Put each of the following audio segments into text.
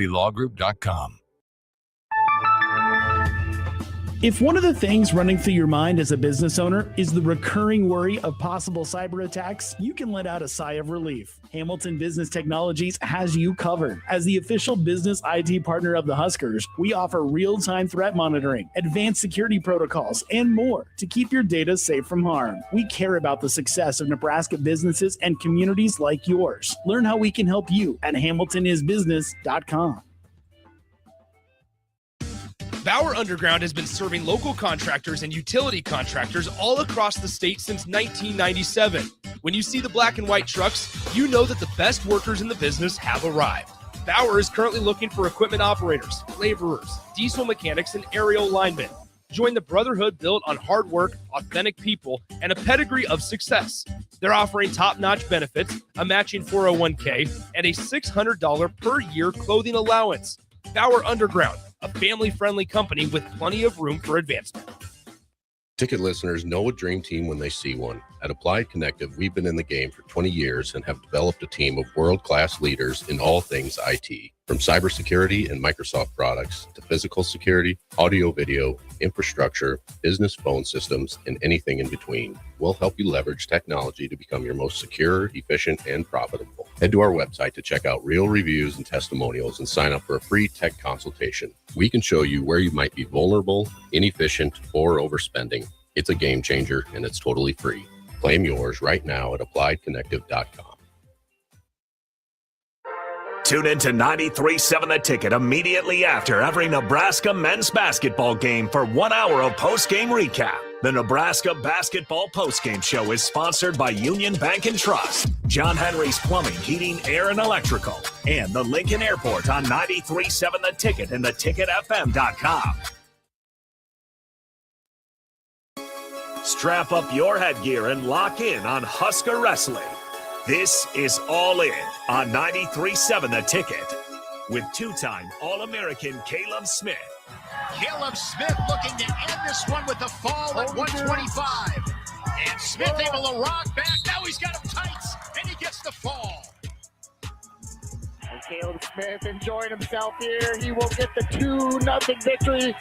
libertylawgroup.com. If one of the things running through your mind as a business owner is the recurring worry of possible cyber attacks, you can let out a sigh of relief. Hamilton Business Technologies has you covered. As the official business IT partner of the Huskers, we offer real-time threat monitoring, advanced security protocols, and more to keep your data safe from harm. We care about the success of Nebraska businesses and communities like yours. Learn how we can help you at hamiltonisbusiness.com. Bauer Underground has been serving local contractors and utility contractors all across the state since 1997. When you see the black and white trucks, you know that the best workers in the business have arrived. Bauer is currently looking for equipment operators, laborers, diesel mechanics, and aerial linemen. Join the brotherhood built on hard work, authentic people, and a pedigree of success. They're offering top-notch benefits, a matching 401k, and a $600 per year clothing allowance. Bauer Underground, a family-friendly company with plenty of room for advancement. Ticket listeners know a dream team when they see one. At Applied Connective, we've been in the game for 20 years and have developed a team of world-class leaders in all things IT. From cybersecurity and Microsoft products to physical security, audio-video, infrastructure, business phone systems, and anything in between, we'll help you leverage technology to become your most secure, efficient, and profitable. Head to our website to check out real reviews and testimonials and sign up for a free tech consultation. We can show you where you might be vulnerable, inefficient, or overspending. It's a game changer, and it's totally free. Claim yours right now at appliedconnective.com. Tune in to 93.7 The Ticket immediately after every Nebraska men's basketball game for 1 hour of post-game recap. The Nebraska Basketball Postgame Show is sponsored by Union Bank and Trust, John Henry's Plumbing, Heating, Air, and Electrical, and the Lincoln Airport on 93.7 The Ticket and theticketfm.com. Strap up your headgear and lock in on Husker Wrestling. This is All In on 93.7 The Ticket with two-time All-American Caleb Smith. Caleb Smith looking to end this one with a fall at 125. And Smith able to rock back. Now he's got him tights, and he gets the fall. And Caleb Smith enjoying himself here. He will get the 2-0 victory.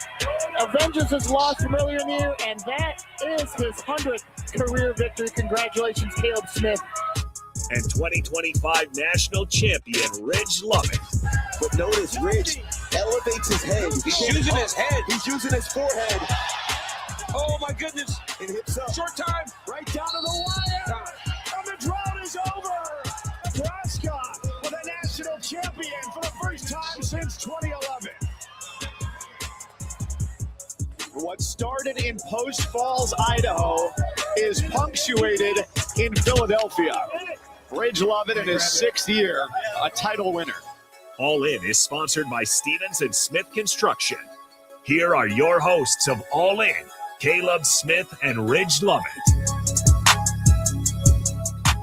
Avenges his loss from earlier in the year, and that is his 100th career victory. Congratulations, Caleb Smith. And 2025 national champion, Ridge Lovett. But notice Ridge elevates his head. He's using his head. He's using his forehead. Oh, my goodness. And hips up. Short time. Right down to the wire. And the drought is over. Nebraska with a national champion for the first time since 2011. What started in Post Falls, Idaho, is punctuated in Philadelphia. Ridge Lovett in his 6th year, a title winner. All In is sponsored by Stevens and Smith Construction. Here are your hosts of All In, Caleb Smith and Ridge Lovett.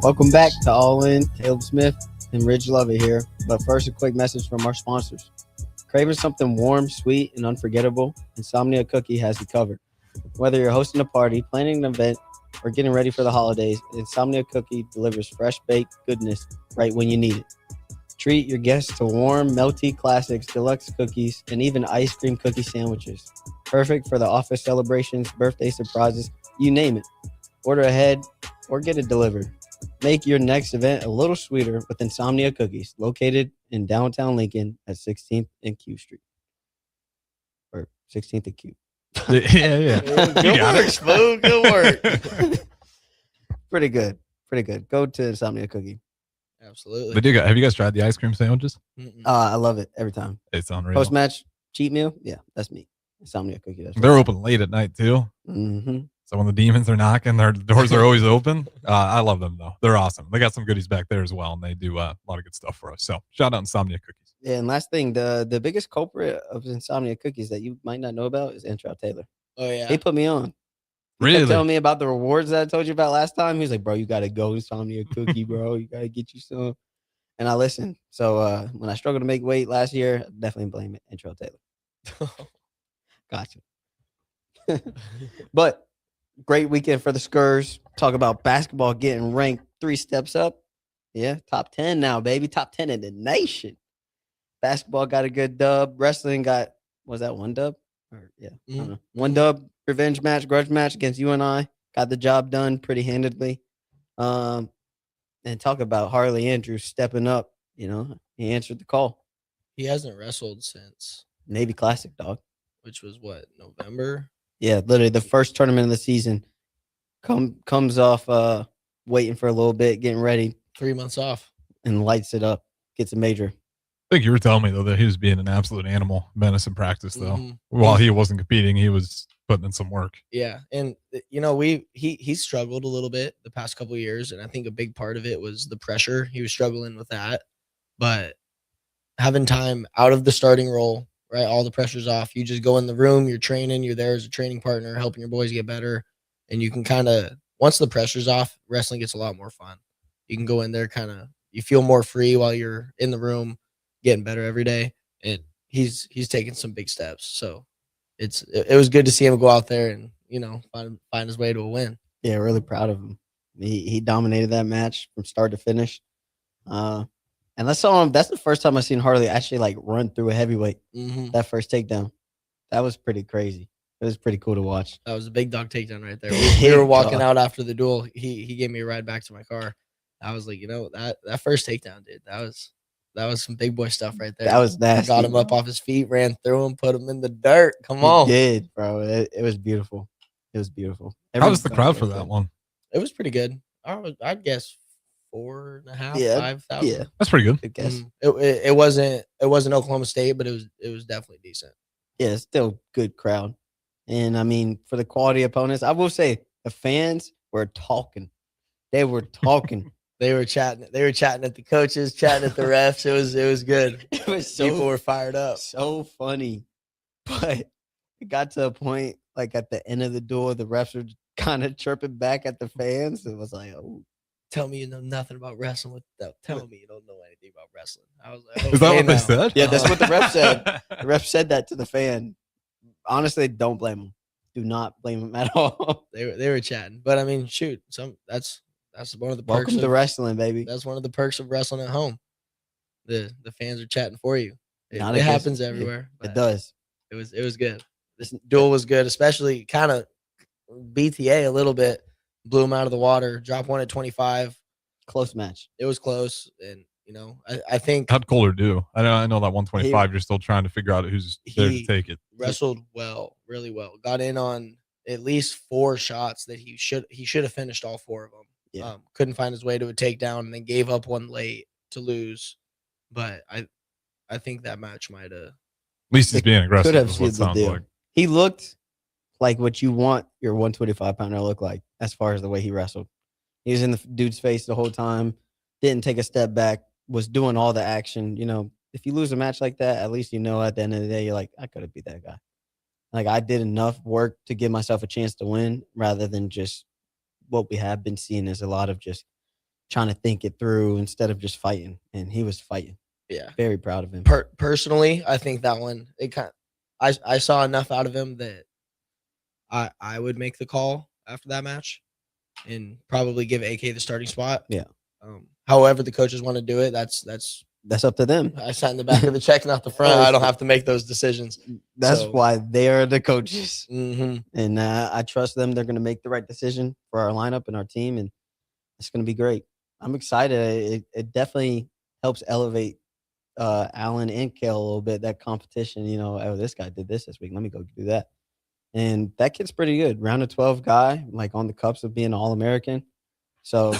Welcome back to All In. Caleb Smith and Ridge Lovett here. But first, a quick message from our sponsors. Craving something warm, sweet, and unforgettable? Insomnia Cookie has you covered. Whether you're hosting a party, planning an event, or getting ready for the holidays, Insomnia Cookie delivers fresh baked goodness right when you need it. Treat your guests to warm, melty classics, deluxe cookies, and even ice cream cookie sandwiches. Perfect for the office celebrations, birthday surprises, you name it. Order ahead or get it delivered. Make your next event a little sweeter with Insomnia Cookies, located in downtown Lincoln at 16th and Q Street. Or 16th and Q. Yeah. Good work, Spoon. Good work. Pretty good. Go to Insomnia Cookie. Absolutely. They do. Have you guys tried the ice cream sandwiches? I love it every time. It's unreal. Post-match cheat meal? Yeah, that's me. Insomnia Cookie. They're open late at night, too. Mm-hmm. So when the demons are knocking, their doors are always open. I love them, though. They're awesome. They got some goodies back there as well, and they do a lot of good stuff for us. So shout out Insomnia Cookies. Yeah, and last thing, the biggest culprit of Insomnia Cookies that you might not know about is Antrell Taylor. Oh, yeah. He put me on. He kept telling me about the rewards that I told you about last time. He was like, bro, you got to go Insomnia Cookie, bro. You got to get you some. And I listened. So when I struggled to make weight last year, I definitely blame it. Antrell Taylor. Gotcha. But great weekend for the Skurs. Talk about basketball getting ranked 3 steps up. Yeah, top 10 now, baby. Top 10 in the nation. Basketball got a good dub. Wrestling got, was that one dub? Or, yeah, I don't know. One Mhm. dub, revenge match, grudge match against you and I. Got the job done pretty handedly. And talk about Harley Andrews stepping up. You know, he answered the call. He hasn't wrestled since, Navy Classic, dog. which was what, November? Yeah, literally the first tournament of the season. Comes off waiting for a little bit, getting ready, 3 months off. and lights it up. Gets a major. I think you were telling me though that he was being an absolute animal menace in practice though. Mhm. While he wasn't competing, he was putting in some work. Yeah, and he struggled a little bit the past couple of years, and I think a big part of it was the pressure. He was struggling with that, but having time out of the starting role, right? All the pressure's off. You just go in the room, you're training, you're there as a training partner, helping your boys get better, and you can kind of once the pressure's off, wrestling gets a lot more fun. You can go in there you feel more free while you're in the room, getting better every day, and he's taking some big steps. So it was good to see him go out there and find his way to a win. Yeah, really proud of him. He dominated that match from start to finish. And I saw him. That's the first time I've seen Harley actually like run through a heavyweight. Mm-hmm. That first takedown, that was pretty crazy. It was pretty cool to watch. That was a big dog takedown right there. We were walking out after the duel. He gave me a ride back to my car. I was like, that first takedown, dude. That was some big boy stuff right there. That was nasty. Got him up off his feet, ran through him, put him in the dirt. Come on. He did, bro. It was beautiful. It was beautiful. How was the crowd for that one? It was pretty good. I'd guess 4.5, Yeah, 5,000. Yeah, That's pretty good. good guess. It wasn't Oklahoma State, but it was definitely decent. Yeah, it's still good crowd. And I mean, for the quality opponents, I will say the fans were talking. They were talking. They were chatting. They were chatting at the coaches, chatting at the refs. It was good. It was People were fired up. so funny. But it got to a point like at the end of the duel, the refs were kind of chirping back at the fans. It was like, oh, Tell me you know nothing about wrestling without telling me you don't know anything about wrestling. I was like, Is that okay what they now. said? yeah, that's what the ref said. The ref said that to the fan. Honestly, don't blame him. Do not blame him at all. They were chatting, but I mean, shoot, that's one of the perks. Welcome to wrestling, baby. That's one of the perks of wrestling at home. The fans are chatting for you. It Not against- happens everywhere. It but does. It was good. This duel was good, especially kind of BTA a little bit. Blew him out of the water. Dropped one at 25. Close match. It was close, and I think How'd Kohler do? I know that 125. You're still trying to figure out who's there to take it. wrestled well, really well. Got in on at least 4 shots that he should have finished all 4 of them. Yeah. Couldn't find his way to a takedown, and then gave up one late to lose. But I think that match might have. At least he's being aggressive. Could have Is what it sealed the sounds deal. like. He looked like what you want your 125 pounder to look like as far as the way he wrestled. He was in the dude's face the whole time, didn't take a step back, was doing all the action. If you lose a match like that, at least at the end of the day, you're like, I could have beat that guy. Like, I did enough work to give myself a chance to win rather than just what we have been seeing is a lot of just trying to think it through instead of just fighting. And he was fighting. Yeah. Very proud of him. Personally, I think that one I saw enough out of him that I would make the call after that match and probably give AK the starting spot. Yeah. However the coaches want to do it, that's up to them. I signed the back of the check, not the front. I don't have to make those decisions. That's why they're the coaches. Mm-hmm. And I trust them. They're going to make the right decision for our lineup and our team. And it's going to be great. I'm excited. It definitely helps elevate Allen and Kale a little bit, that competition. Oh, this guy did this week. Let me go do that. And that kid's pretty good. Round of 12 guy, like on the cups of being All-American. So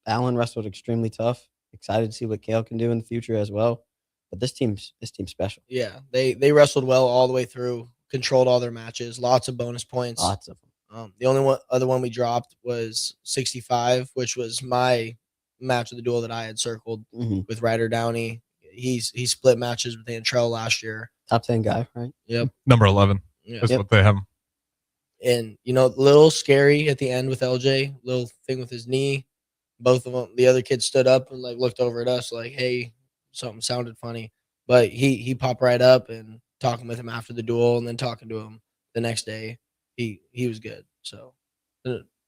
Allen wrestled extremely tough. Excited to see what Kale can do in the future as well. But this team's special. Yeah, they wrestled well all the way through, controlled all their matches, lots of bonus points. Lots of them. The only other one we dropped was 65, which was my match of the duel that I had circled with Ryder Downey. He split matches with Antrell last year. Top 10 guy, right? Yep. Number 11. Yeah. That's what they have. And, a little scary at the end with LJ, little thing with his knee. Both of them, the other kid stood up and looked over at us like, hey, something sounded funny. But he popped right up and talking with him after the duel and then talking to him the next day. He was good. So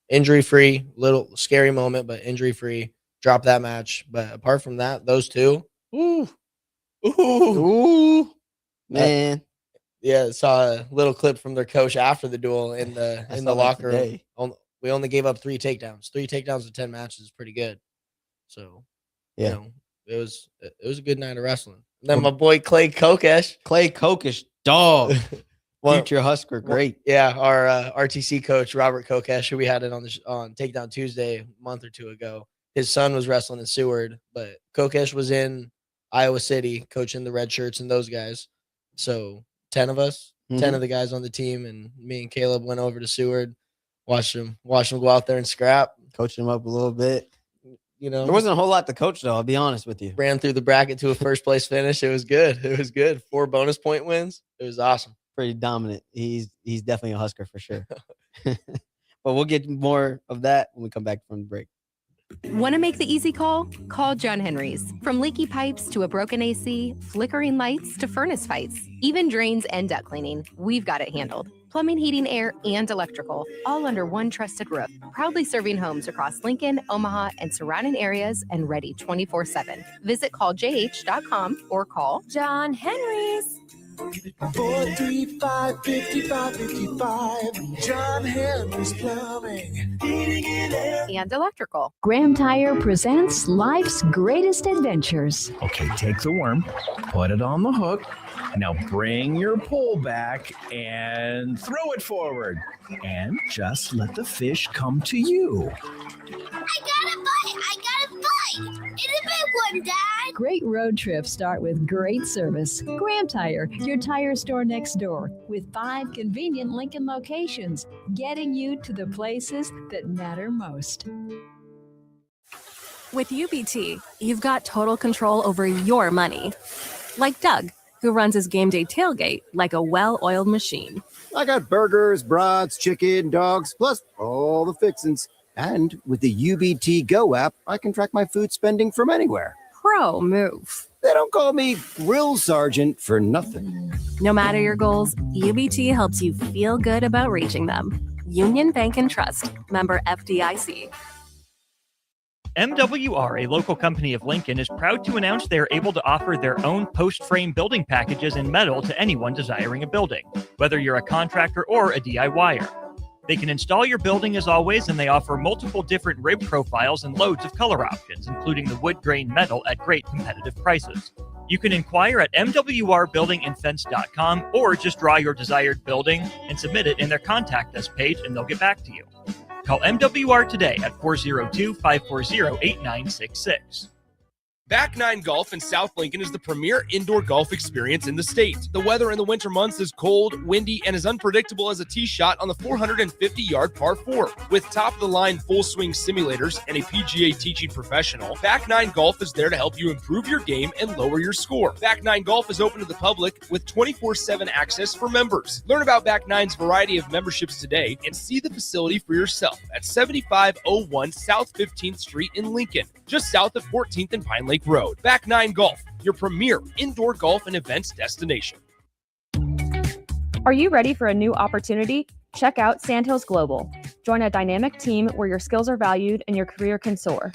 injury-free, little scary moment, but injury-free. Dropped that match. But apart from that, those two, Ooh, man. Yeah, saw a little clip from their coach after the duel in the locker room. We only gave up 3 takedowns. 3 takedowns in 10 matches is pretty good. So, Yeah. it was a good night of wrestling. And then my boy Clay Kokesh, dog. Future Husker, great. Yeah, our RTC coach Robert Kokesh, who we had it on Takedown Tuesday a month or 2 ago. His son was wrestling in Seward, but Kokesh was in Iowa City coaching the red shirts and those guys. So 10 of us, 10 of the guys on the team, and me and Caleb went over to Seward, watched them go out there and scrap, coach them up a little bit. There wasn't a whole lot to coach, though. I'll be honest with you. Ran through the bracket to a first place finish. It was good. 4 bonus point wins. It was awesome. Pretty dominant. He's definitely a Husker for sure. But we'll get more of that when we come back from the break. Want to make the easy call? Call John Henry's. From leaky pipes to a broken AC, flickering lights to furnace fights, even drains and duct cleaning, we've got it handled. Plumbing, heating, air, and electrical, all under one trusted roof. Proudly serving homes across Lincoln, Omaha, and surrounding areas, and ready 24/7. Visit calljh.com or call John Henry's. 435-5555. John Henry's Plumbing, Heating and Electrical. Graham Tire presents life's greatest adventures. Okay, take the worm, put it on the hook. Now bring your pole back and throw it forward. And just let the fish come to you. I got a bite! It's a big one, Dad! Great road trips start with great service. Graham Tire, your tire store next door, with 5 convenient Lincoln locations, getting you to the places that matter most. With UBT, you've got total control over your money. Like Doug, who runs his game day tailgate like a well-oiled machine. I got burgers, brats, chicken, dogs, plus all the fixins. And with the UBT Go app, I can track my food spending from anywhere. Pro move. They don't call me Grill Sergeant for nothing. No matter your goals, UBT helps you feel good about reaching them. Union Bank and Trust. Member FDIC. MWR, a local company of Lincoln, is proud to announce they are able to offer their own post-frame building packages in metal to anyone desiring a building, whether you're a contractor or a DIYer. They can install your building as always, and they offer multiple different rib profiles and loads of color options, including the wood grain metal at great competitive prices. You can inquire at mwrbuildingandfence.com or just draw your desired building and submit it in their Contact Us page, and they'll get back to you. Call MWR today at 402-540-8966. Back Nine Golf in South Lincoln is the premier indoor golf experience in the state. The weather in the winter months is cold, windy, and as unpredictable as a tee shot on the 450-yard par 4. With top-of-the-line full-swing simulators and a PGA teaching professional, Back Nine Golf is there to help you improve your game and lower your score. Back Nine Golf is open to the public with 24/7 access for members. Learn about Back Nine's variety of memberships today and see the facility for yourself at 7501 South 15th Street in Lincoln, just south of 14th and Pine Lake Road. Back Nine Golf, your premier indoor golf and events destination. Are you ready for a new opportunity? Check out Sandhills Global. Join a dynamic team where your skills are valued and your career can soar.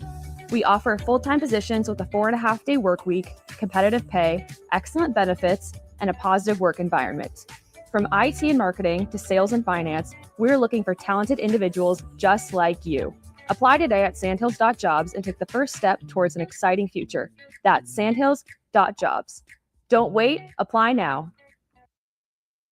We offer full-time positions with a 4.5-day work week, competitive pay, excellent benefits, and a positive work environment. From IT and marketing to sales and finance, we're looking for talented individuals just like you. Apply today at sandhills.jobs and take the first step towards an exciting future. That's sandhills.jobs. Don't wait, apply now.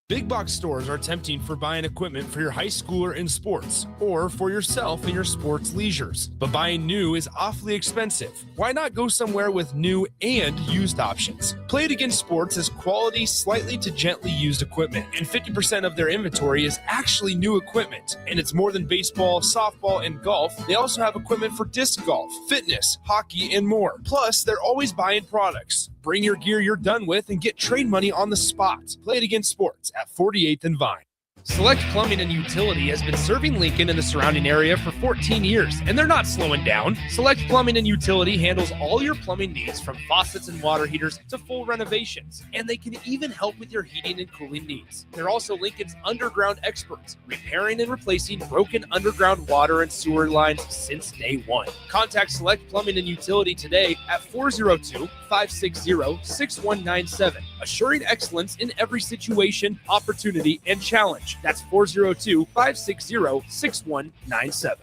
Big box stores are tempting for buying equipment for your high schooler in sports or for yourself in your sports leisures. But buying new is awfully expensive. Why not go somewhere with new and used options? Play It Again Sports has quality, slightly to gently used equipment, and 50% of their inventory is actually new equipment. And it's more than baseball, softball, and golf. They also have equipment for disc golf, fitness, hockey, and more. Plus, they're always buying products. Bring your gear you're done with and get trade money on the spot. Play It Again Sports at 48th and Vine. Select Plumbing and Utility has been serving Lincoln and the surrounding area for 14 years, and they're not slowing down. Select Plumbing and Utility handles all your plumbing needs, from faucets and water heaters to full renovations, and they can even help with your heating and cooling needs. They're also Lincoln's underground experts, repairing and replacing broken underground water and sewer lines since day one. Contact Select Plumbing and Utility today at 402-560-6197, assuring excellence in every situation, opportunity, and challenge. That's 402-560-6197.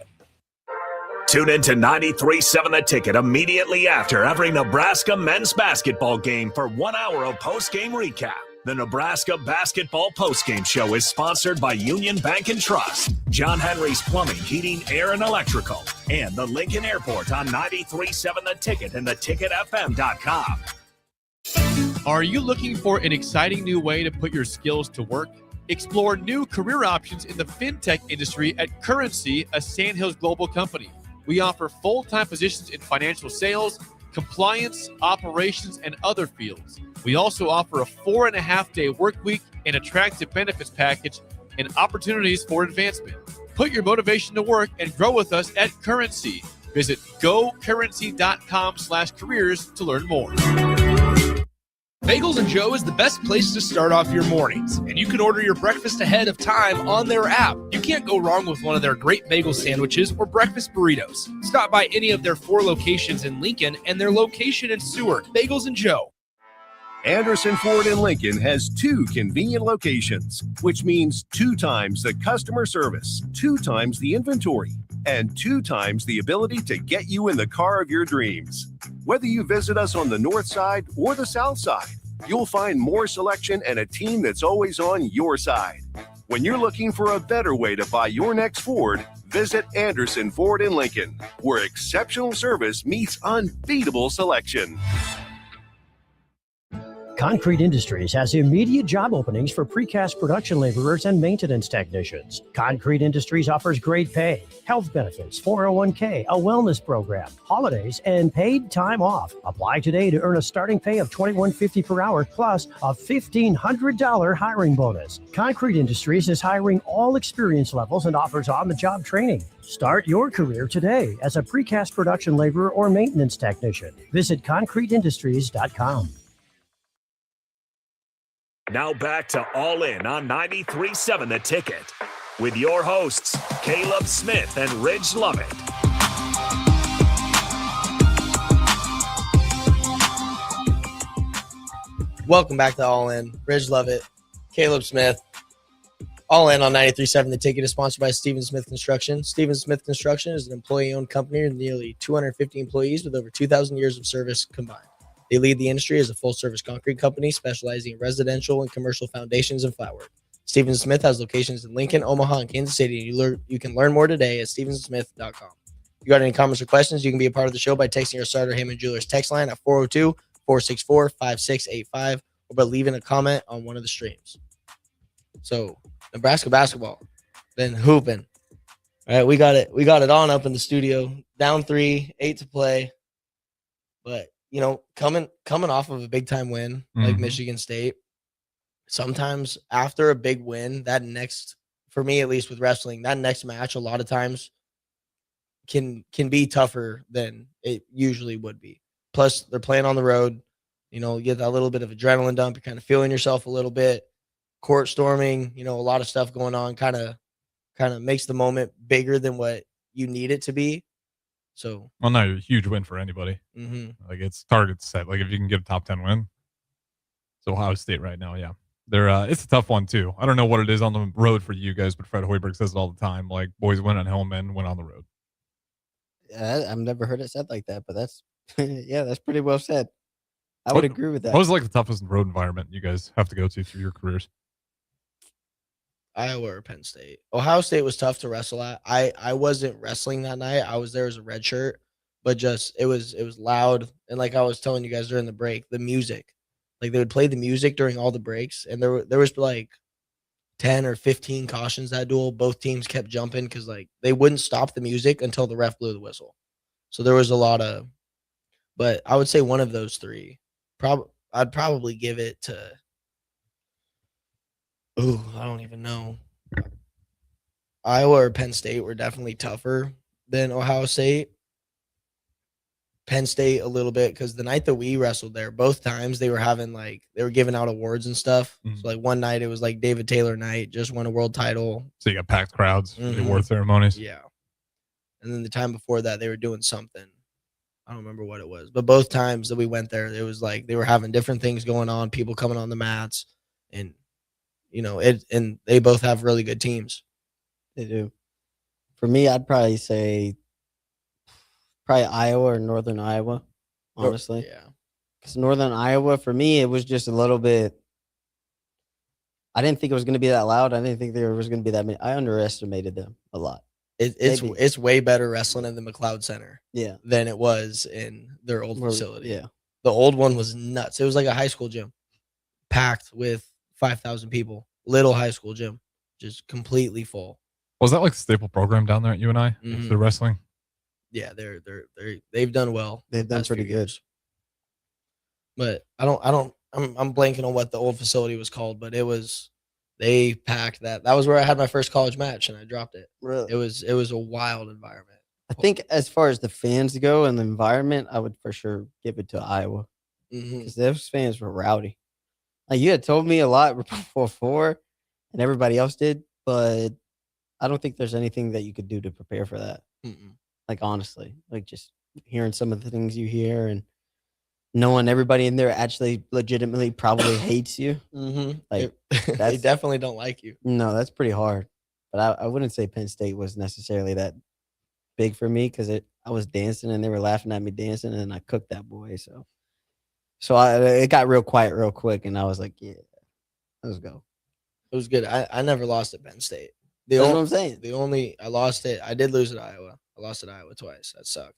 Tune in to 93.7 The Ticket immediately after every Nebraska men's basketball game for 1 hour of post-game recap. The Nebraska Basketball Postgame Show is sponsored by Union Bank and Trust, John Henry's Plumbing, Heating, Air, and Electrical, and the Lincoln Airport on 93.7 The Ticket and theticketfm.com. Are you looking for an exciting new way to put your skills to work? Explore new career options in the fintech industry at Currency, a Sandhills global company. We offer full-time positions in financial sales, compliance, operations, and other fields. We also offer a 4.5-day work week, an attractive benefits package, and opportunities for advancement. Put your motivation to work and grow with us at Currency. Visit gocurrency.com/careers to learn more. Bagels & Joe is the best place to start off your mornings, and you can order your breakfast ahead of time on their app. You can't go wrong with one of their great bagel sandwiches or breakfast burritos. Stop by any of their 4 locations in Lincoln and their location in Seward. Bagels & Joe. Anderson Ford in Lincoln has 2 convenient locations, which means 2 times the customer service, 2 times the inventory, and 2 times the ability to get you in the car of your dreams. Whether you visit us on the north side or the south side, you'll find more selection and a team that's always on your side. When you're looking for a better way to buy your next Ford, visit Anderson Ford in Lincoln, where exceptional service meets unbeatable selection. Concrete Industries has immediate job openings for precast production laborers and maintenance technicians. Concrete Industries offers great pay, health benefits, 401k, a wellness program, holidays, and paid time off. Apply today to earn a starting pay of $21.50 per hour plus a $1,500 hiring bonus. Concrete Industries is hiring all experience levels and offers on-the-job training. Start your career today as a precast production laborer or maintenance technician. Visit concreteindustries.com. Now back to All In on 93.7 The Ticket with your hosts, Caleb Smith and Ridge Lovett. Welcome back to All In. Ridge Lovett, Caleb Smith. All In on 93.7 The Ticket is sponsored by Stephen Smith Construction. Stephen Smith Construction is an employee-owned company with nearly 250 employees with over 2,000 years of service combined. They lead the industry as a full-service concrete company specializing in residential and commercial foundations and flatwork. Stephen Smith has locations in Lincoln, Omaha, and Kansas City. You can learn more today at stevensmith.com. If you got any comments or questions, you can be a part of the show by texting our Starter Heyman Jewelers text line at 402-464-5685 or by leaving a comment on one of the streams. So, Nebraska basketball, been hooping. All right, we got it on up in the studio. Down 3, 8 to play. But you know, coming off of a big time win like Michigan State, sometimes after a big win, for me at least with wrestling, that next match a lot of times can be tougher than it usually would be. Plus, they're playing on the road. You know, you get that little bit of adrenaline dump. You're kind of feeling yourself a little bit. Court storming, you know, a lot of stuff going on. Kind of makes the moment bigger than what you need it to be. So, well, no, a huge win for anybody. Like it's target set. Like if you can get a top 10 win, it's Ohio State right now. Yeah, they're it's a tough one too. I don't know what it is on the road for you guys, but Fred Hoiberg says it all the time. Like boys win at home, men win on the road. I've never heard it said like that, but that's yeah, that's pretty well said. I would agree with that. What was like the toughest road environment you guys have to go to through your careers? Iowa or Penn State. Ohio State was tough to wrestle at. I wasn't wrestling that night. I was there as a red shirt, but just it was loud. And like I was telling you guys during the break, the music, like they would play the music during all the breaks, and there was like 10 or 15 cautions that duel. Both teams kept jumping because like they wouldn't stop the music until the ref blew the whistle. So there was a lot of, but I would say one of those 3. I'd probably give it to. Ooh, I don't even know. Iowa or Penn State were definitely tougher than Ohio State. Penn State a little bit because the night that we wrestled there, both times they were having they were giving out awards and stuff. Mhm. So one night it was like David Taylor night, just won a world title. So you got packed crowds for the Mhm. award ceremonies. Yeah. And then the time before that they were doing something. I don't remember what it was, but both times that we went there, it was like they were having different things going on, people coming on the mats, and and they both have really good teams. They do. For me, I'd probably say Iowa or Northern Iowa, honestly. Yeah. Because Northern Iowa, for me, it was just a little bit. I didn't think it was going to be that loud. I didn't think there was going to be that many. I underestimated them a lot. It's way better wrestling in the McLeod Center than it was in their old facility. Yeah. The old one was nuts. It was like a high school gym packed with 5,000 people. Little high school gym, just completely full. Was that like the staple program down there at UNI? Mhm. The wrestling? Yeah, they've done well. They've done pretty good. But I'm blanking on what the old facility was called, but they packed that. That was where I had my first college match and I dropped it. Really? It was a wild environment. I think as far as the fans go and the environment, I would for sure give it to Iowa because those fans were rowdy. Like you had told me a lot before, and everybody else did, but I don't think there's anything that you could do to prepare for that. Like honestly, like just hearing some of the things you hear and knowing everybody in there actually legitimately probably hates you. Like They definitely don't like you. No, that's pretty hard. But I wouldn't say Penn State was necessarily that big for me because I was dancing and they were laughing at me dancing and I cooked that boy. So it got real quiet real quick and I was like, yeah, let's go. It was good. I never lost at Penn State. That's what I'm saying. I lost it. I did lose at Iowa. I lost at Iowa twice. That sucked.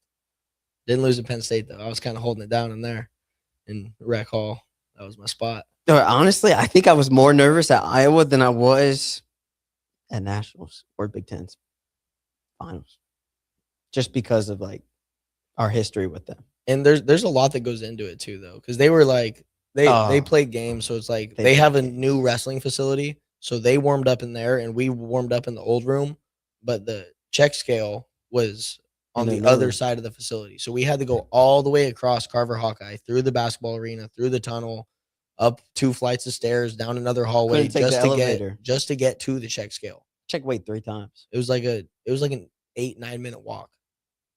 Didn't lose at Penn State though. I was kind of holding it down in there in Rec Hall. That was my spot. Honestly, I think I was more nervous at Iowa than I was at Nationals or Big Ten's finals, just because of like our history with them. And there's a lot that goes into it too, though, because they were like they played games, so it's like they have a new wrestling facility, so they warmed up in there, and we warmed up in the old room, but the check scale was on the other side of the facility, so we had to go all the way across Carver Hawkeye, through the basketball arena, through the tunnel, up 2 flights of stairs, down another hallway, just to get to the check scale. Check weight 3 times. It was like an 8-9 minute walk.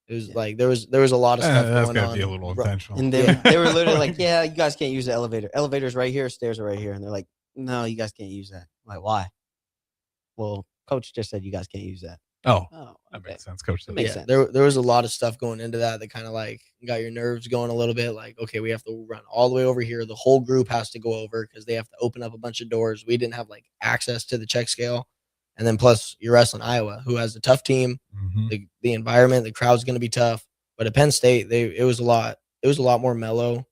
It was like there was a lot of stuff that's going gotta on. be a little intentional. And they were literally like, yeah, you guys can't use the elevator. Elevator's right here, stairs are right here. And they're like, no, you guys can't use that. I'm like, why? Well, coach just said you guys can't use that. Oh, that makes sense. Coach said makes sense. There was a lot of stuff going into that kind of like got your nerves going a little bit. Like, okay, we have to run all the way over here. The whole group has to go over because they have to open up a bunch of doors. We didn't have like access to the check scale. And then plus you're wrestling Iowa, who has a tough team. The environment, the crowd's going to be tough. But at Penn State, it was a lot more mellow.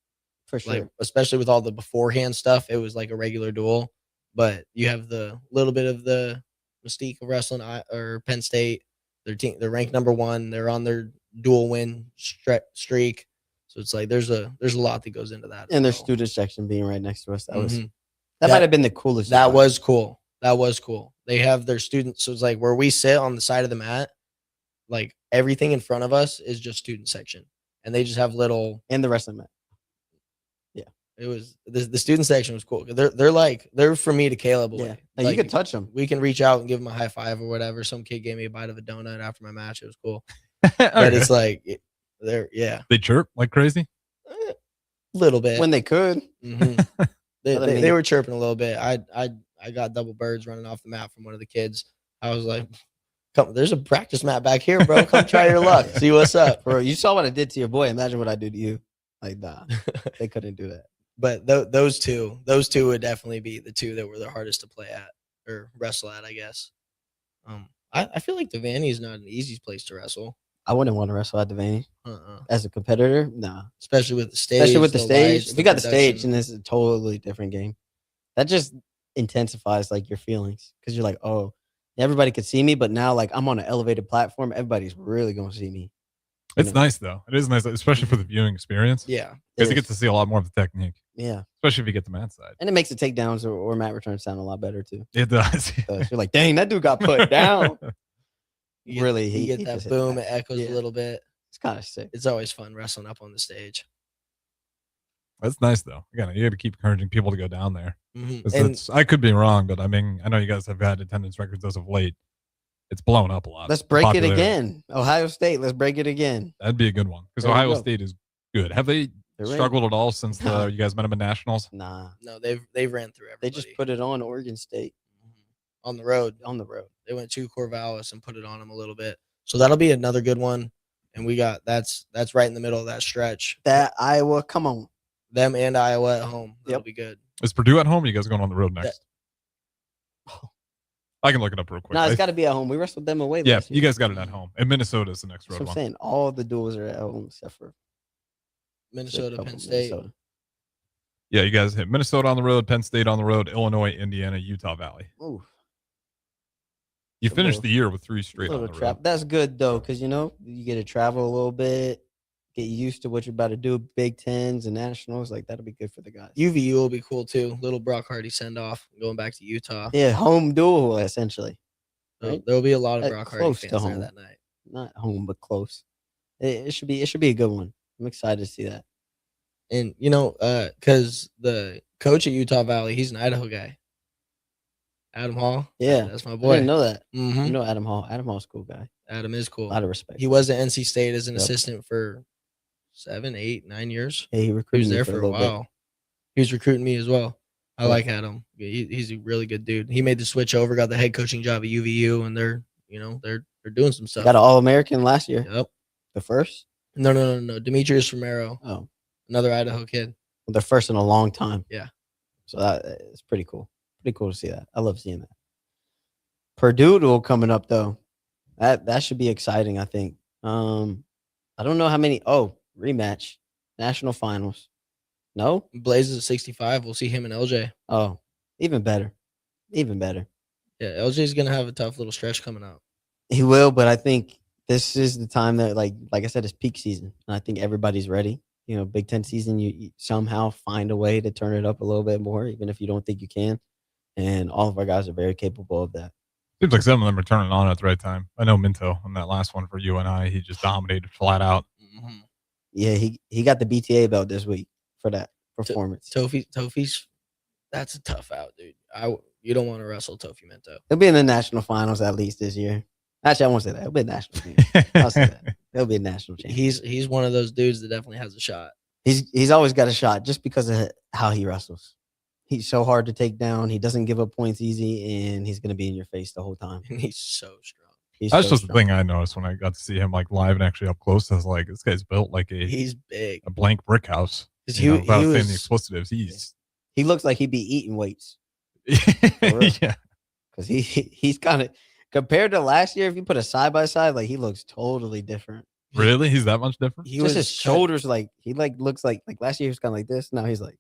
For sure. Like, especially with all the beforehand stuff, it was like a regular duel. But you have the little bit of the mystique of wrestling or Penn State. They're ranked number 1. They're on their dual win streak. So it's like there's a lot that goes into that. And their student section being right next to us. That might have been the coolest. That was cool. They have their students. So it's like where we sit on the side of the mat, like everything in front of us is just student section. And they just have little. And the wrestling mat. Yeah. It was the student section was cool. They're for me to Caleb away. Yeah. Like, you could touch them. We can reach out and give them a high five or whatever. Some kid gave me a bite of a donut after my match. It was cool. But it's like they chirp like crazy. A little bit when they could. They were chirping a little bit. I got double birds running off the mat from one of the kids. I was like, "Come, there's a practice mat back here, bro. Come try your luck. See what's up, bro." You saw what I did to your boy. Imagine what I do to you. Like, nah, they couldn't do that. But those two would definitely be the two that were the hardest to play at or wrestle at, I guess. I feel like Devaney is not an easy place to wrestle. I wouldn't want to wrestle at Devaney as a competitor. Nah, especially with the stage. If we got the stage, and this is a totally different game. That just intensifies like your feelings because you're like, oh, everybody could see me, but now like I'm on an elevated platform. Everybody's really gonna see me. It's nice though. It is nice, especially for the viewing experience. Yeah, because you get to see a lot more of the technique. Yeah. Especially if you get the mat side. And it makes the takedowns or mat returns sound a lot better too. It does. So you're like, dang, that dude got put down. Really, you get he that just hit boom. back. It echoes a little bit. It's kind of sick. It's always fun wrestling up on the stage. That's nice though. Again, you got to keep encouraging people to go down there. Mhm. I could be wrong, but I mean, I know you guys have had attendance records as of late. It's blown up a lot. Let's break it Popularity. again. Ohio State, let's break it again. That'd be a good one because There we Ohio go. State is good. Have they They're in. struggled at all since you guys met them in nationals? Nah. No, they've ran through everybody. They just put it on Oregon State. on the road. On the road. They went to Corvallis and put it on them a little bit. So that'll be another good one. And we got that's right in the middle of that stretch. That Iowa, come on. Them and Iowa at home. That'll be good. Is Purdue at home? Or you guys going on the road next? I can look it up real quick. No, it's got to be at home. We wrestled them away. Yeah, last you year. guys got it at home. And Minnesota is the next That's road what I'm one. saying. All the duels are at home except for Minnesota, couple Penn State. Minnesota. Yeah, you guys hit Minnesota on the road, Penn State on the road, Illinois, Indiana, Utah Valley. Ooh. You It's a finished little- the year with 3 straight on Little the trap. road. That's good though, because you get to travel a little bit, get used to what you're about to do. Big Tens and nationals, like that'll be good for the guys. UVU will be cool too. Little Brock Hardy send off going back to Utah. Yeah, home duel essentially. So there'll be a lot of At Brock Hardy close to fans there home. that night. Not home, but close. It should be a good one. I'm excited to see that. And because the coach at Utah Valley, he's an Idaho guy. Adam Hall. Yeah, That's my I boy. didn't know that. Mhm. You know Adam Hall. Adam Hall's a cool guy. Adam is cool. A lot of respect. He was at NC State as an Yep. assistant for 7, 8, 9 years. Yeah, he He recruited was me there for for a a little bit. while. He was recruiting me as well. I Yeah. like Adam. He's a really good dude. He made the switch over, got the head coaching job at UVU, and they're doing some stuff. Got an All-American last year. Yep. The first? No. Demetrius Romero. Oh, Another Idaho kid. the first in a long time. Yeah. So it's pretty cool. Pretty cool to see that. I love seeing that. Purdue duel coming up though. That should be exciting. I think. I don't know how many. Oh, rematch, national finals. No. Blazes at 65. We'll see him and LJ. Oh, even better. Even better. Yeah, LJ's gonna have a tough little stretch coming up. He will, but I think this is the time that, like I said, it's peak season, and I think everybody's ready. Big Ten season, you somehow find a way to turn it up a little bit more, even if you don't think you can. And all of our guys are very capable of that. Seems like some of them are turning on at the right time. I know Minto on that last one for UNI, he just dominated flat out. Yeah, he got the BTA belt this week for that performance. Tofi's that's a tough out, dude. You don't want to wrestle Tofi Minto. He'll be in the national finals at least this year. Actually, I won't say that. He'll be a national champion. I'll say that. He'll be a national champion. He's one of those dudes that definitely has a shot. He's always got a shot just because of how he wrestles. He's so hard to take down. He doesn't give up points easy, and he's going to be in your face the whole time. And he's so strong. That's just the thing I noticed when I got to see him like live and actually up close. I was like, this guy's built like he's big, a blank brick house. He Without saying was- the expletives, He looks like he'd be eating weights. yeah. Because he's kind of, compared to last year, if you put a side by side, like he looks totally different. Really, he's that much different. Just his shoulders, he looks like last year he was kind of like this. Now he's like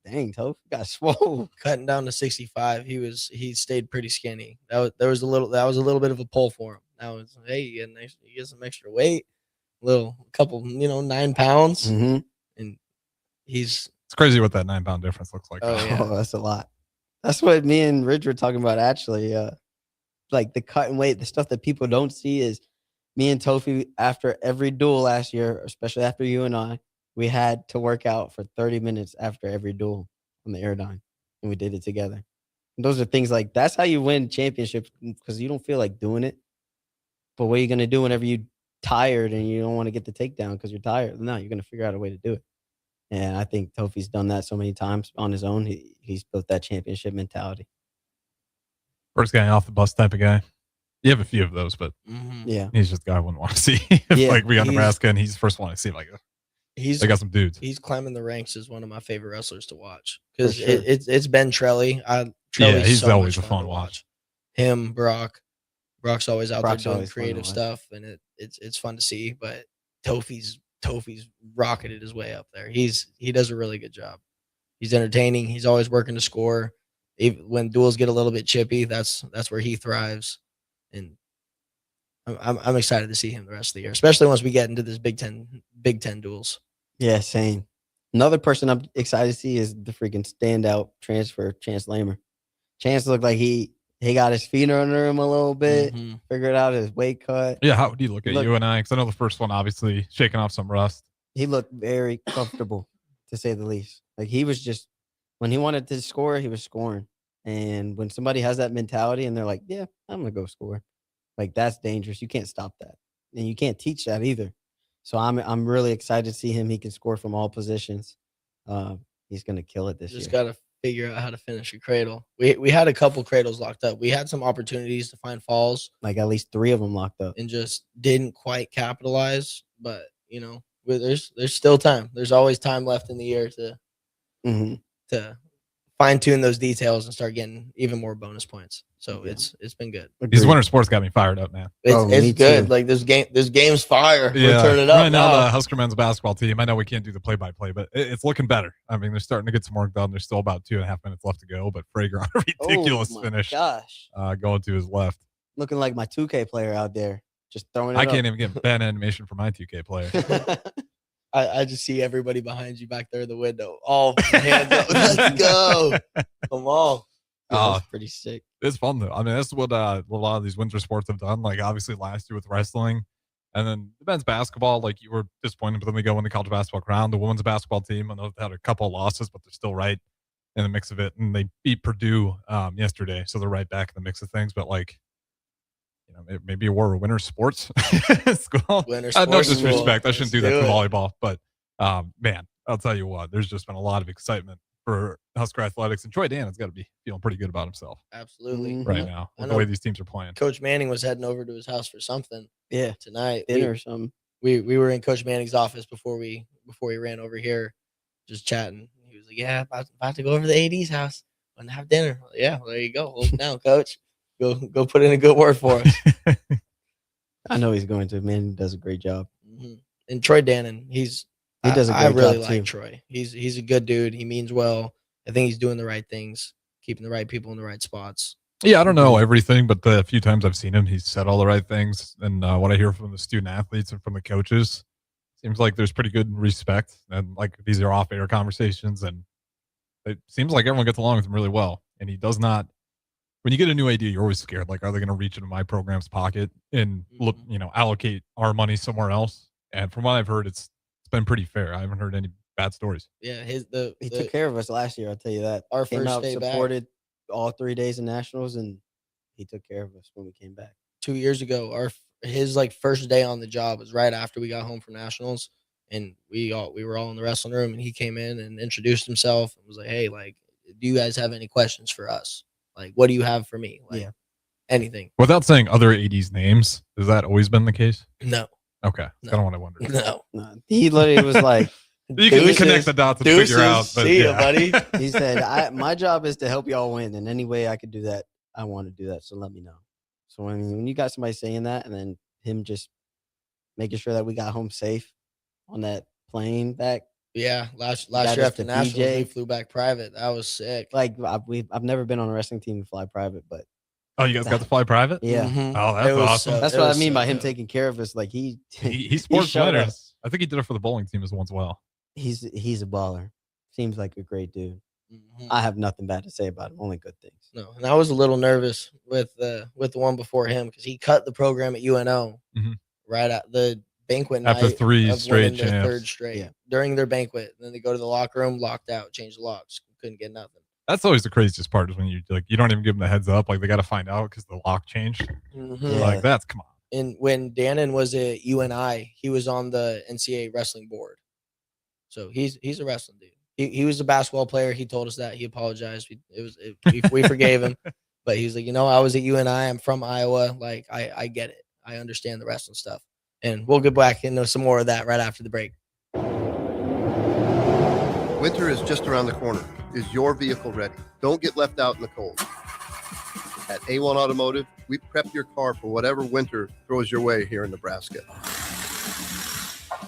dang, Toph got swole. Cutting down to 65. He stayed pretty skinny. That was a little bit of a pull for him. That was, hey, you get some extra weight, couple 9 pounds, Mhm. and he's It's crazy what that 9-pound difference looks like. Oh, yeah. Oh, that's a lot. That's what me and Rich were talking about actually. Like the cut and weight, the stuff that people don't see is me and Tofi after every duel last year, especially after you and I, we had to work out for 30 minutes after every duel on the Airdyne, and we did it together. And those are things like that's how you win championships because you don't feel like doing it. But what are you gonna do whenever you're tired and you don't want to get the takedown because you're tired? No, you're gonna figure out a way to do it. And I think Tofi's done that so many times on his own. He's built that championship mentality. First guy off the bus type of guy. You have a few of those, but Yeah. he's just the guy I wouldn't want to see. If Yeah, like we got he's- Nebraska and he's the first one I see, like they got some dudes. He's climbing the ranks as one of my favorite wrestlers to watch because For sure. it's Ben Trelly. Yeah, Trelly's he's so always much a fun to watch. Him, Brock's always out Brock's there doing always fun to creative watch. stuff, and it's fun to see. But Tofi's rocketed his way up there. He does a really good job. He's entertaining. He's always working to score. Even when duels get a little bit chippy, that's where he thrives. And I'm excited to see him the rest of the year, especially once we get into this Big Ten duels. Yeah, same. Another person I'm excited to see is the freaking standout transfer, Chance Lamer. Chance looked like he got his feet under him a little bit, figured out his weight cut. Yeah, how would you look at you and I? Because I know the first one, obviously, shaking off some rust. He looked very comfortable, to say the least. Like, he was just, when he wanted to score, he was scoring. And when somebody has that mentality and they're like, yeah, I'm going to go score. Like, that's dangerous. You can't stop that. And you can't teach that either. So I'm really excited to see him. He can score from all positions. He's going to kill it this year. Just got to figure out how to finish a cradle. We had a couple cradles locked up. We had some opportunities to find falls. Like at least 3 of them locked up. And just didn't quite capitalize. But, you know, there's still time. There's always time left in the year to fine-tune those details and start getting even more bonus points. So it's been good. These winter sports got me fired up, man. It's good. Too. Like this game's fire. Yeah. We're turning it up right now. The Husker men's basketball team. I know we can't do the play-by-play, but it's looking better. I mean, they're starting to get some work done. There's still about 2.5 minutes left to go, but Frager on a ridiculous finish. Gosh, going to his left, looking like my 2K player out there, just throwing it. I can't even get bad animation for my 2K player. I just see everybody behind you back there in the window. All hands up. Let's go. Come on. That's pretty sick. It's fun though. I mean, that's what a lot of these winter sports have done. Like obviously last year with wrestling, and then the men's basketball. Like you were disappointed, but then they go in the college basketball crown. The women's basketball team, I know they had a couple of losses, but they're still right in the mix of it. And they beat Purdue yesterday, so they're right back in the mix of things. But like, you know, maybe a war of winter sports school. Winter No sports disrespect. school. I shouldn't do that to volleyball, but man, I'll tell you what. There's just been a lot of excitement for Husker athletics, and Troy Danon's got to be feeling pretty good about himself. Absolutely. Right now, with the way these teams are playing. Coach Manning was heading over to his house for something. Yeah, tonight. Dinner or something. We were in Coach Manning's office before we ran over here, just chatting. He was like, "Yeah, about to go over to the AD's house and have dinner." Like, yeah, well, there you go. Hold it down, Coach. Go put in a good word for us. I know he's going to. Man, he does a great job. And Troy Danon, he does a great I really job like too. Troy. He's a good dude. He means well. I think he's doing the right things, keeping the right people in the right spots. Yeah, I don't know everything, but the few times I've seen him, he's said all the right things. And what I hear from the student athletes and from the coaches, seems like there's pretty good respect. And like these are off-air conversations, and it seems like everyone gets along with him really well. And he does not. When you get a new idea, you're always scared. Like, are they going to reach into my program's pocket and look, allocate our money somewhere else? And from what I've heard, it's been pretty fair. I haven't heard any bad stories. Yeah, he took care of us last year. I'll tell you that. Our came first out, day back. supported all 3 days of nationals, and he took care of us when we came back. 2 years ago, his first day on the job was right after we got home from nationals, and we were all in the wrestling room, and he came in and introduced himself and was like, "Hey, like, do you guys have any questions for us? Like, what do you have for me? Like, anything." Without saying other ADs' names, has that always been the case? No. Okay. That's kind of what I wondered. No. He literally was like, you can connect the dots and figure out. But see ya, buddy. He said, my job is to help y'all win, and any way I could do that, I want to do that. So let me know. So when you got somebody saying that, and then him just making sure that we got home safe on that plane back. Yeah, last year after nationals, we flew back private. That was sick. Like I've never been on a wrestling team to fly private, but oh, you guys got to fly private? Yeah. Oh, that's awesome. That's what I mean by him taking care of us. Like he sports showed winners. us. I think he did it for the bowling team as well. He's a baller. Seems like a great dude. I have nothing bad to say about him. Only good things. No, and I was a little nervous with the one before him because he cut the program at UNO right at the banquet night after 3 of straight winning their champs. third straight during their banquet. And then they go to the locker room, locked out, changed the locks, couldn't get nothing. That's always the craziest part is when you don't even give them the heads up. Like they got to find out because the lock changed. Like that's come on. And when Danon was at UNI, he was on the NCAA wrestling board. So he's a wrestling dude. He was a basketball player. He told us that. He apologized. We forgave him. But he was like, I was at UNI. I'm from Iowa. Like, I get it. I understand the wrestling stuff. And we'll get back into some more of that right after the break. Winter is just around the corner. Is your vehicle ready? Don't get left out in the cold. At A1 Automotive, we prep your car for whatever winter throws your way here in Nebraska.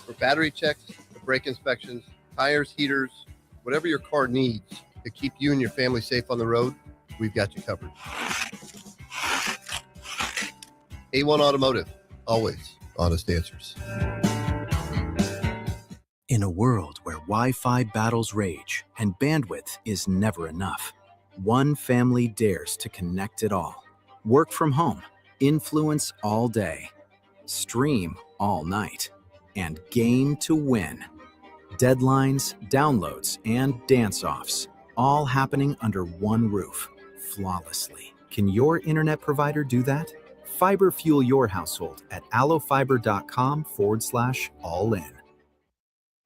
For battery checks, for brake inspections, tires, heaters, whatever your car needs to keep you and your family safe on the road, we've got you covered. A1 Automotive, always honest answers. In a world where Wi-Fi battles rage and bandwidth is never enough, one family dares to connect it all. Work from home, influence all day, stream all night, and game to win. Deadlines, downloads, and dance-offs, all happening under one roof, flawlessly. Can your internet provider do that? Fiber fuel your household at allofiber.com/all-in.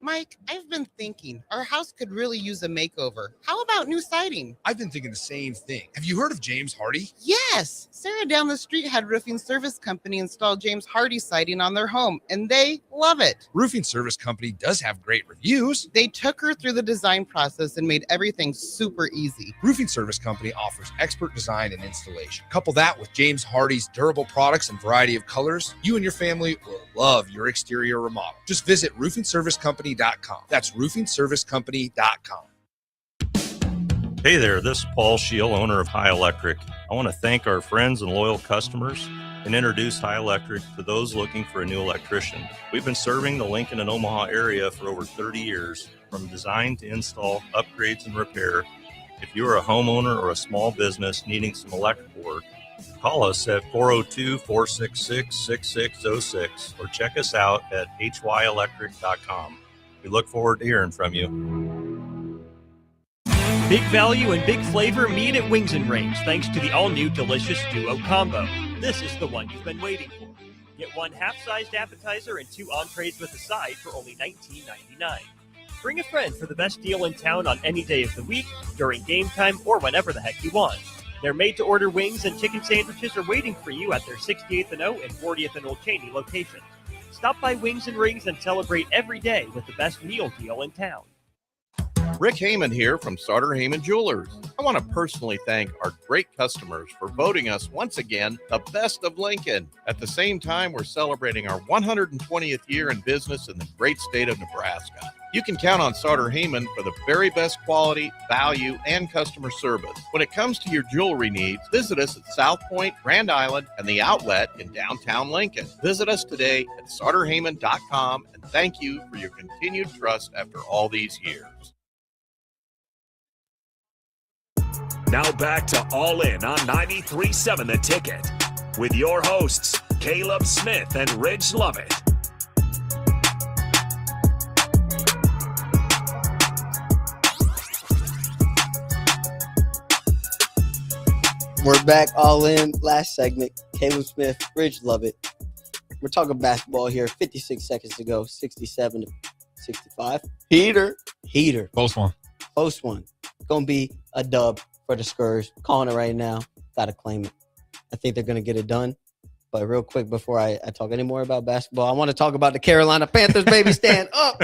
Mike, I've been thinking our house could really use a makeover. How about new siding? I've been thinking the same thing. Have you heard of James Hardy? Yes! Sarah down the street had Roofing Service Company install James Hardy siding on their home, and they love it. Roofing Service Company does have great reviews. They took her through the design process and made everything super easy. Roofing Service Company offers expert design and installation. Couple that with James Hardy's durable products and variety of colors, you and your family will love your exterior remodel. Just visit roofingservicecompany.com. That's roofingservicecompany.com. Hey there, this is Paul Scheel, owner of High Electric. I want to thank our friends and loyal customers and introduce High Electric to those looking for a new electrician. We've been serving the Lincoln and Omaha area for over 30 years, from design to install, upgrades, and repair. If you're a homeowner or a small business needing some electrical work, call us at 402-466-6606 or check us out at hyelectric.com. We look forward to hearing from you. Big value and big flavor meet at Wings and Rings thanks to the all-new delicious Duo Combo. This is the one you've been waiting for. Get one half-sized appetizer and 2 entrees with a side for only $19.99. Bring a friend for the best deal in town on any day of the week, during game time, or whenever the heck you want. Their made-to-order wings and chicken sandwiches are waiting for you at their 68th and O and 40th and Old Cheney locations. Stop by Wings and Rings and celebrate every day with the best meal deal in town. Rick Heyman here from Sartor Heyman Jewelers. I want to personally thank our great customers for voting us once again the best of Lincoln. At the same time, we're celebrating our 120th year in business in the great state of Nebraska. You can count on Sartor Heyman for the very best quality, value, and customer service. When it comes to your jewelry needs, visit us at South Point, Grand Island, and the Outlet in downtown Lincoln. Visit us today at sartorheyman.com, and thank you for your continued trust after all these years. Now back to All In on 93.7 The Ticket with your hosts, Caleb Smith and Ridge Lovett. We're back, All In. Last segment, Caleb Smith, Ridge Lovett. We're talking basketball here. 56 seconds to go, 67 to 65. Heater. Close one. Going to be a dub for the Spurs. Calling it right now. Got to claim it. I think they're going to get it done. But real quick, before I talk any more about basketball, I want to talk about the Carolina Panthers, baby. Stand up.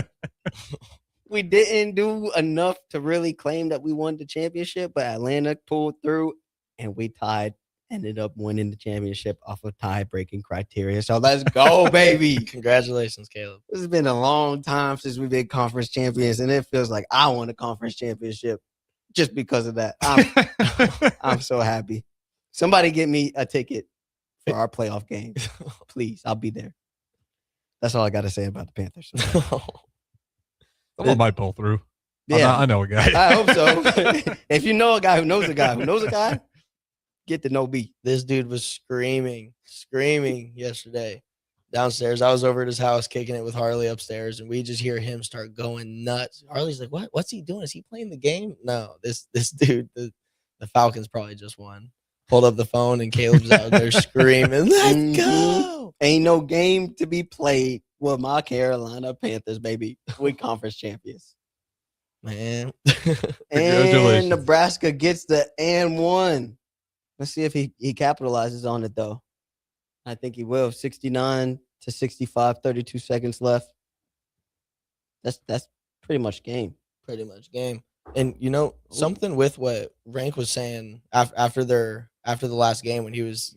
We didn't do enough to really claim that we won the championship, but Atlanta pulled through, and we ended up winning the championship off of tie-breaking criteria. So let's go, baby. Congratulations, Caleb. This has been a long time since we've been conference champions, and it feels like I won a conference championship just because of that. I'm so happy. Somebody get me a ticket for our playoff game. Please, I'll be there. That's all I got to say about the Panthers. Someone might pull through. Yeah. I know a guy. I hope so. If you know a guy who knows a guy who knows a guy, get to know B. This dude was screaming yesterday downstairs. I was over at his house kicking it with Harley upstairs, and we just hear him start going nuts. Harley's like, What's he doing? Is he playing the game? No, this dude, the Falcons probably just won. Pulled up the phone, and Caleb's out there screaming, let's go. Ain't no game to be played with my Carolina Panthers, baby. We conference champions. Man. And Nebraska gets the and one. Let's see if he capitalizes on it, though. I think he will. 69 to 65, 32 seconds left. That's pretty much game. Pretty much game. And, something with what Rank was saying after the last game when he was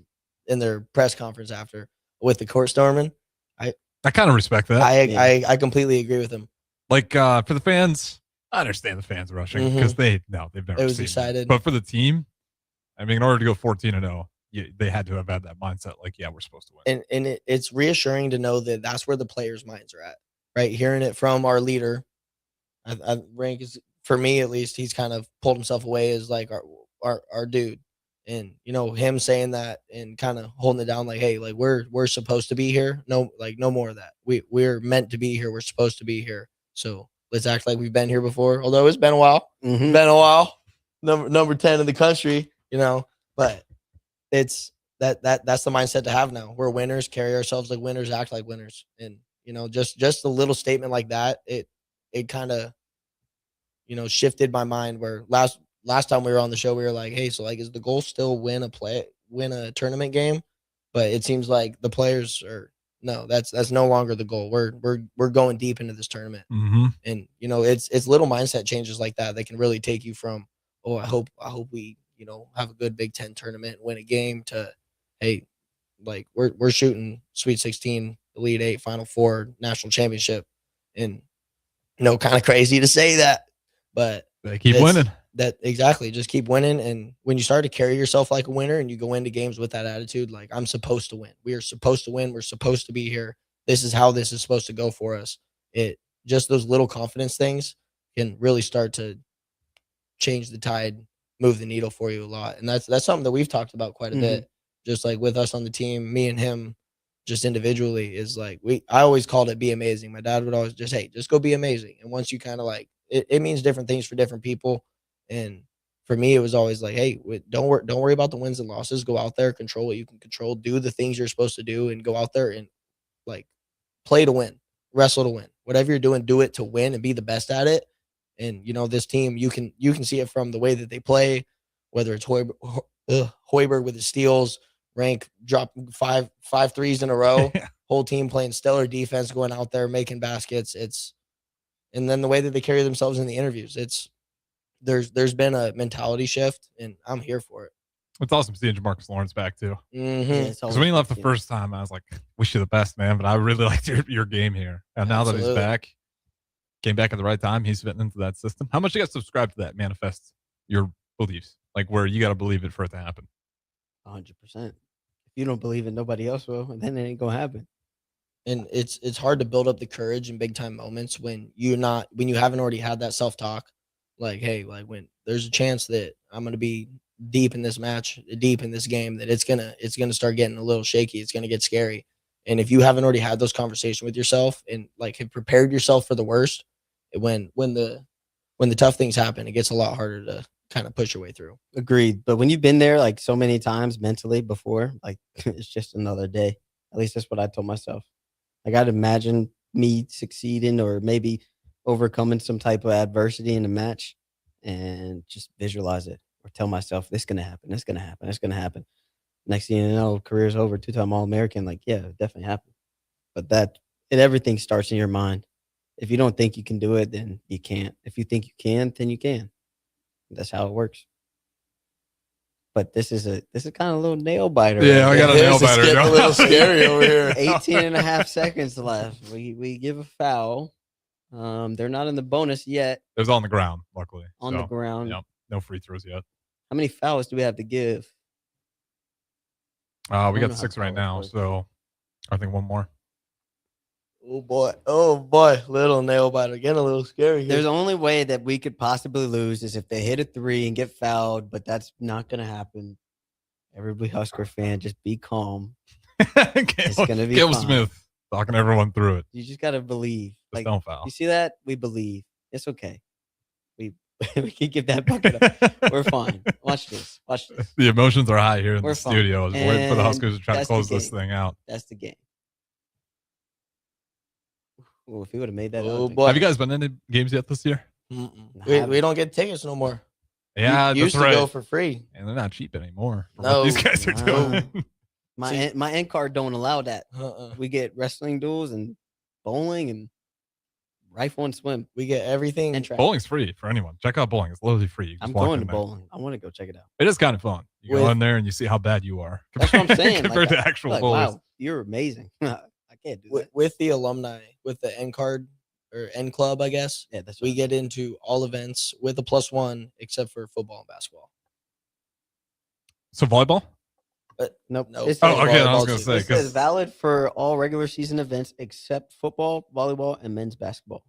in their press conference after with the court storming, I kind of respect that. I completely agree with him. Like for the fans, I understand the fans rushing because they've never It was seen excited. It. But for the team, I mean, in order to go 14-0, they had to have had that mindset. Like, yeah, we're supposed to win. And it's reassuring to know that that's where the players' minds are at. right? Hearing it from our leader, I rank is, for me at least, he's kind of pulled himself away as like our dude. And him saying that and kind of holding it down, like, hey, like we're supposed to be here. No, like no more of that. We're meant to be here. We're supposed to be here. So let's act like we've been here before. Although it's been a while. Mm-hmm. Been a while. Number 10 in the country, but it's that's the mindset to have now. We're winners, carry ourselves like winners, act like winners. And just a little statement like that, it kind of shifted my mind. Where last time we were on the show, we were like, hey, so like, is the goal still win a tournament game? But it seems like the players are, no, that's no longer the goal. We're going deep into this tournament. Mm-hmm. And it's little mindset changes like that can really take you from, oh, I hope we have a good Big Ten tournament, win a game, to, hey, like we're shooting Sweet 16, Elite 8, Final Four, national championship. And kind of crazy to say that, but they keep winning. That exactly, just keep winning. And when you start to carry yourself like a winner and you go into games with that attitude, like, I'm supposed to win. We are supposed to win. We're supposed to be here. This is how this is supposed to go for us. Just those little confidence things can really start to change the tide, move the needle for you a lot. And that's something that we've talked about quite a bit, just like with us on the team, me and him, just individually, is like, I always called it be amazing. My dad would always just, hey, just go be amazing. And once you kind of like, it means different things for different people. And for me, it was always like, hey, don't worry about the wins and losses. Go out there, control what you can control, do the things you're supposed to do, and go out there and like play to win, wrestle to win. Whatever you're doing, do it to win and be the best at it. And this team, you can see it from the way that they play, whether it's Hoiberg with the steals, Rank dropping five threes in a row, whole team playing stellar defense, going out there making baskets. And then the way that they carry themselves in the interviews, there's been a mentality shift, and I'm here for it. It's awesome seeing Jamarcus Lawrence back too. Because when he left the first time, I was like, wish you the best, man. But I really liked your game here. And now that he's back, came back at the right time, he's fitting into that system. How much you got to subscribe to that manifest your beliefs? Like, where you got to believe it for it to happen. 100%. If you don't believe it, nobody else will, and then it ain't gonna happen. And it's hard to build up the courage in big time moments when you haven't already had that self-talk. Like, hey, like, when there's a chance that I'm gonna be deep in this match, deep in this game, that it's gonna start getting a little shaky. It's gonna get scary. And if you haven't already had those conversations with yourself and like have prepared yourself for the worst, when the tough things happen, it gets a lot harder to kind of push your way through. Agreed. But when you've been there like so many times mentally before, like, it's just another day. At least that's what I told myself. Like, I'd imagine me succeeding or maybe overcoming some type of adversity in a match and just visualize it or tell myself, this is going to happen. It's going to happen. It's going to happen. Next thing you know, career's over, 2-time All-American. Like, yeah, it definitely happened. But everything starts in your mind. If you don't think you can do it, then you can't. If you think you can, then you can. That's how it works. But this is kind of a little nail biter. Yeah, I got a nail biter. It's getting a little scary over here. 18 and a half seconds left. We give a foul. They're not in the bonus yet. It was on the ground, luckily. On the ground. Yep, no free throws yet. How many fouls do we have to give? We got 6 right now, so I think one more. Oh boy, little nail biter, getting a little scary here. There's the only way that we could possibly lose is if they hit a 3 and get fouled, but that's not going to happen. Everybody Husker fan, just be calm. It's going to be Caleb fine. Smith talking everyone through it. You just got to believe. Just Like, don't foul. You see that? We believe. It's okay. We can give that bucket up. We're fine. Watch this. The emotions are high here in We're the fine. studio. I was waiting for the And Huskers to try to that's the close this game. thing out. That's the game. Well, if he would have made that, Have you guys been in any games yet this year? We don't get tickets no more. Yeah, You that's used right. to go for free. And they're not cheap anymore. For No. what these guys are doing. My end card don't allow that. We get wrestling duels and bowling and rifle and swim. We get everything. And track. Bowling's free for anyone. Check out bowling. It's literally free. You just I'm walk going in to there. bowling. I want to go check it out. It is kind of fun. You go in there and you see how bad you are. That's what I'm saying. Compared Like, to actual like, bowlers. wow, you're amazing. I can't do that. With the alumni, with the N card or N club, I guess. Yeah, that's we get into all events with a +1 except for football and basketball. So volleyball? Nope. Nope. It says Oh, okay. I was volleyball gonna too. say, It says 'cause- valid for all regular season events except football, volleyball, and men's basketball.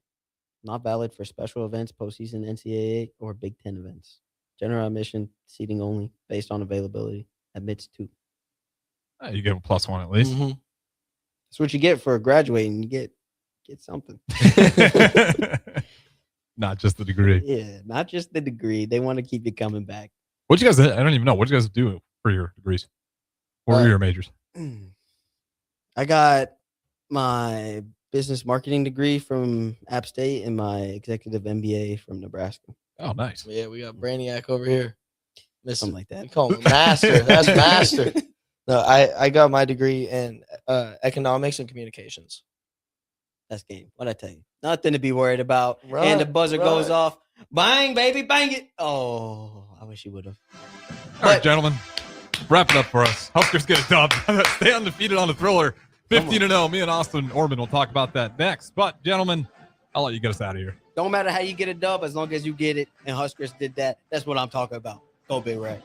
Not valid for special events, postseason NCAA, or Big Ten events. General admission, seating only, based on availability. Admits 2. You get a +1 at least. That's what you get for graduating. You get something. Not just the degree. Yeah, not just the degree. They want to keep you coming back. What you guys? I don't even know. What you guys do for your degrees? What were your majors? I got my business marketing degree from App State and my executive MBA from Nebraska. Oh, nice. Yeah, we got Brainiac over here. Something like that. We call him master. That's master. No, I got my degree in economics and communications. That's game. What'd I tell you? Nothing to be worried about. Right, and the buzzer right. goes off. Bang, baby, bang it. Oh, I wish you would have. All right, gentlemen. Wrap it up for us. Huskers get a dub. Stay undefeated on the Thriller. 15-0. Me and Austin Orman will talk about that next. But, gentlemen, I'll let you get us out of here. Don't matter how you get a dub, as long as you get it. And Huskers did that. That's what I'm talking about. Go Big Red.